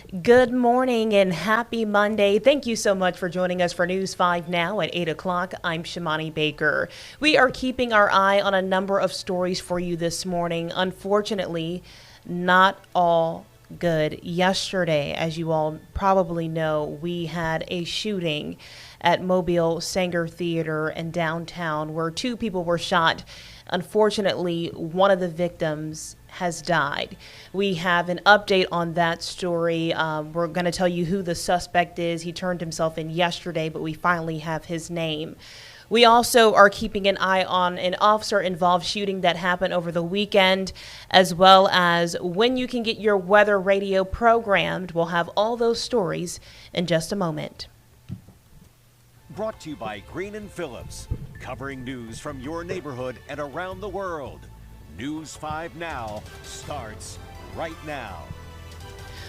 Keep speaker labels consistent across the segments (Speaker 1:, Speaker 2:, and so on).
Speaker 1: Good morning and happy Monday. Thank you so much for joining us for News 5 Now at 8 o'clock. I'm Shamani Baker. We are keeping our eye on a number of stories for you this morning. Unfortunately, not all good. Yesterday, as you all probably know, we had a shooting at Mobile Saenger Theatre in downtown where two people were shot. Unfortunately, one of the victims has died. We have an update on that story. We're going to tell you who the suspect is. He turned himself in yesterday, but we finally have his name. We also are keeping an eye on an officer-involved shooting that happened over the weekend, as well as when you can get your weather radio programmed. We'll have all those stories in just a moment.
Speaker 2: Brought to you by Green and Phillips, covering news from your neighborhood and around the world. News 5 Now starts right now.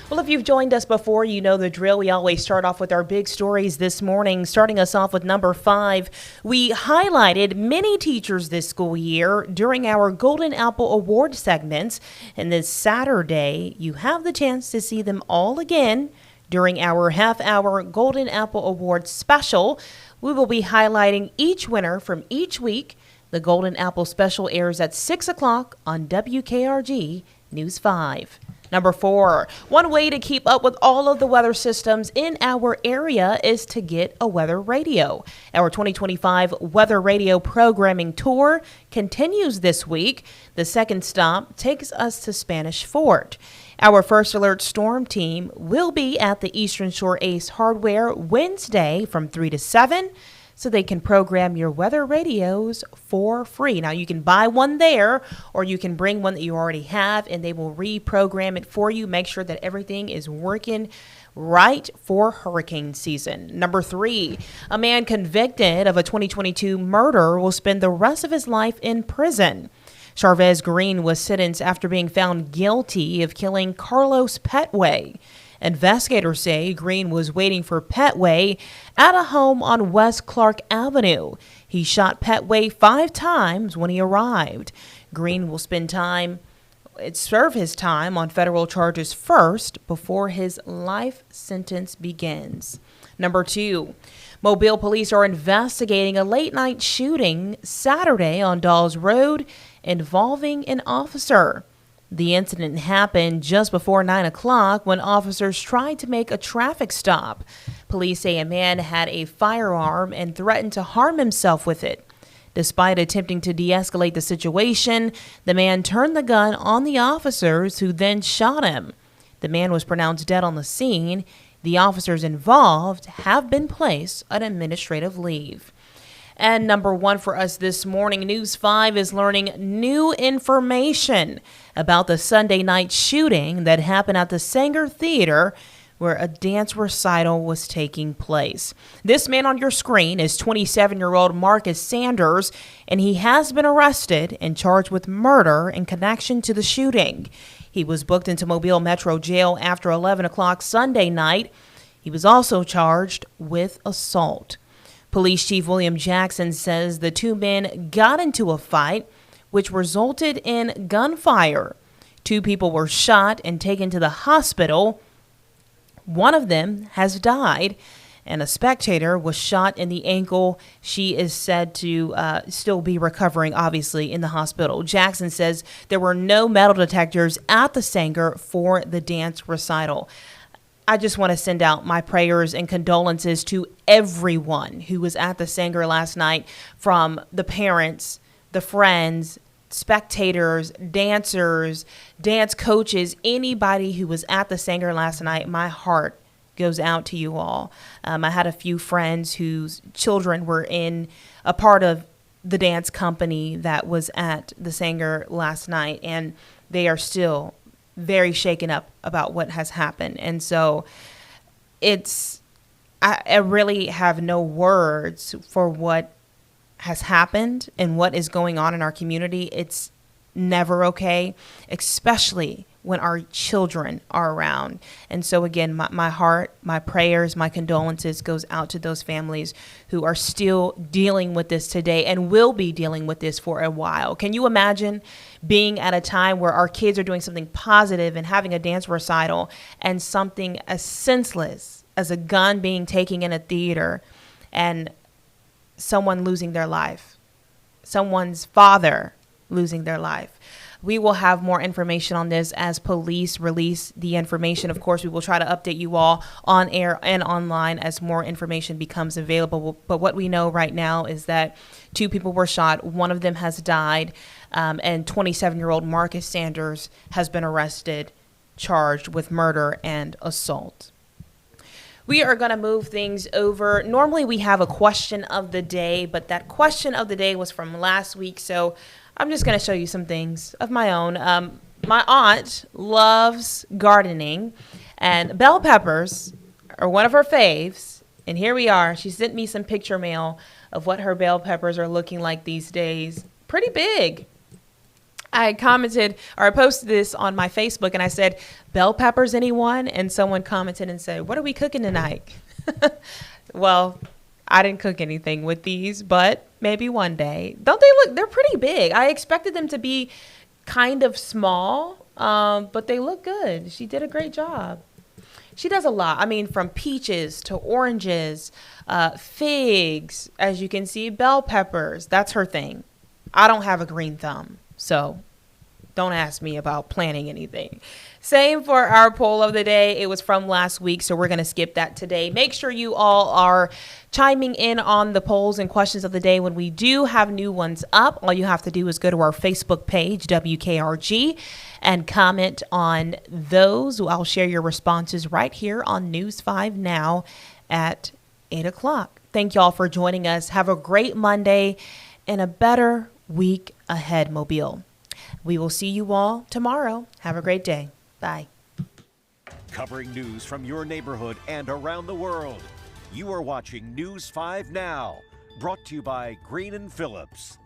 Speaker 1: Well, if you've joined us before, you know the drill. We always start off with our big stories this morning. Starting us off with number 5, we highlighted many teachers this school year during our Golden Apple Award segments. And this Saturday, you have the chance to see them all again during our half-hour Golden Apple Award special. We will be highlighting each winner from each week. The Golden Apple special airs at 6 o'clock on WKRG News 5. Number 4, one way to keep up with all of the weather systems in our area is to get a weather radio. Our 2025 Weather Radio Programming Tour continues this week. The second stop takes us to Spanish Fort. Our First Alert Storm team will be at the Eastern Shore Ace Hardware Wednesday from 3 to 7. So they can program your weather radios for free. Now, you can buy one there, or you can bring one that you already have, and they will reprogram it for you. Make sure that everything is working right for hurricane season. Number 3, a man convicted of a 2022 murder will spend the rest of his life in prison. Chavez Green was sentenced after being found guilty of killing Carlos Petway. Investigators say Green was waiting for Petway at a home on West Clark Avenue. He shot Petway 5 times when he arrived. Green will serve his time on federal charges first before his life sentence begins. Number 2, Mobile police are investigating a late-night shooting Saturday on Dawes Road involving an officer. The incident happened just before 9 o'clock when officers tried to make a traffic stop. Police say a man had a firearm and threatened to harm himself with it. Despite attempting to de-escalate the situation, the man turned the gun on the officers, who then shot him. The man was pronounced dead on the scene. The officers involved have been placed on administrative leave. And number 1 for us this morning, News 5 is learning new information about the Sunday night shooting that happened at the Saenger Theatre, where a dance recital was taking place. This man on your screen is 27-year-old Marcus Sanders, and he has been arrested and charged with murder in connection to the shooting. He was booked into Mobile Metro Jail after 11 o'clock Sunday night. He was also charged with assault. Police Chief William Jackson says the two men got into a fight, which resulted in gunfire. 2 people were shot and taken to the hospital. One of them has died, and a spectator was shot in the ankle. She is said to still be recovering, obviously, in the hospital. Jackson says there were no metal detectors at the Saenger for the dance recital. I just want to send out my prayers and condolences to everyone who was at the Saenger last night, from the parents, the friends, spectators, dancers, dance coaches, anybody who was at the Saenger last night. My heart goes out to you all. I had a few friends whose children were in a part of the dance company that was at the Saenger last night, and they are still very shaken up about what has happened. And so I really have no words for what has happened and what is going on in our community. It's never okay, especially when our children are around. And so again, my heart, my prayers, my condolences goes out to those families who are still dealing with this today and will be dealing with this for a while. Can you imagine being at a time where our kids are doing something positive and having a dance recital, and something as senseless as a gun being taken in a theater and someone losing their life, someone's father losing their life? We will have more information on this as police release the information. Of course, we will try to update you all on air and online as more information becomes available. But what we know right now is that 2 people were shot. One of them has died, and 27-year-old Marcus Sanders has been arrested, charged with murder and assault. We are going to move things over. Normally we have a question of the day, but that question of the day was from last week, so I'm just going to show you some things of my own. My aunt loves gardening, and bell peppers are one of her faves. And here we are. She sent me some picture mail of what her bell peppers are looking like these days. Pretty big. I commented, or I posted this on my Facebook, and I said, bell peppers, anyone? And someone commented and said, what are we cooking tonight? Well, I didn't cook anything with these, but maybe one day. Don't they look, they're pretty big. I expected them to be kind of small, but they look good. She did a great job. She does a lot. I mean, from peaches to oranges, figs, as you can see, bell peppers. That's her thing. I don't have a green thumb, so don't ask me about planting anything. Same for our poll of the day. It was from last week, so we're going to skip that today. Make sure you all are chiming in on the polls and questions of the day when we do have new ones up. All you have to do is go to our Facebook page, WKRG, and comment on those. I'll share your responses right here on News 5 Now at 8 o'clock. Thank y'all for joining us. Have a great Monday and a better week ahead, Mobile. We will see you all tomorrow. Have a great day. Bye.
Speaker 2: Covering news from your neighborhood and around the world. You are watching News 5 Now, brought to you by Green & Phillips.